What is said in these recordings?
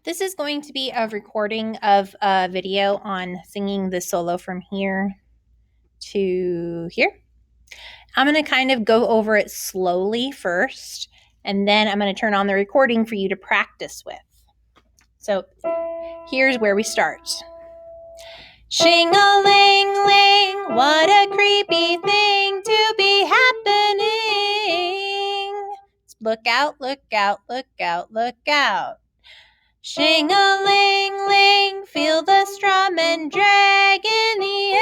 This is going to be a recording of a video on singing the solo from here to here. I'm going to kind of go over it slowly first, and then I'm going to turn on the recording for you to practice with. So here's where we start. Shing-a-ling-ling, what a creepy thing to be happening. Look out, look out, look out, look out. Shing-a-ling-ling, feel the strum and drag in the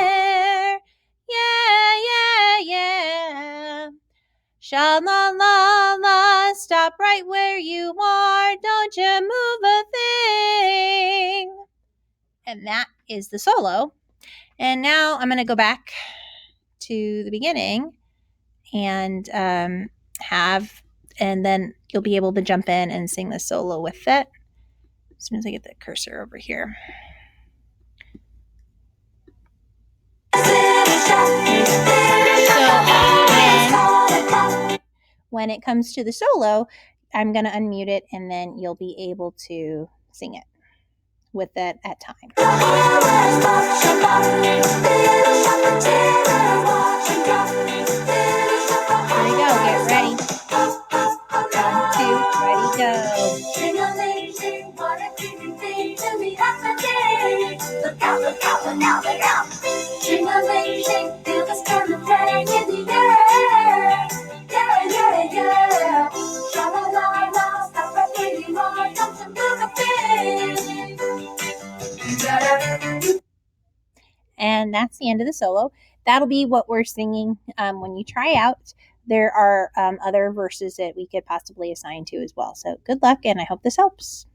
air. Yeah, yeah, yeah. Sha-la-la-la, stop right where you are. Don't you move a thing. And that is the solo. And now I'm going to go back to the beginning and and then you'll be able to jump in and sing the solo with it as soon as I get the cursor over here. So when it comes to the solo, I'm going to unmute it and then you'll be able to sing it with it at time. Here we go. Get ready. 1, 2, ready, go. Sing-a-ling-ling, what a creepy thing to be happening. Look out, look out, look out, look out. Sing-a-ling-ling, feel the strum and drag in the air. Yeah, yeah, yeah. Sha-la-la-la, stop right where you are, don't you move a thing. And that's the end of the solo. That'll be what we're singing when you try out. There are other verses that we could possibly assign to as well. So good luck, and I hope this helps.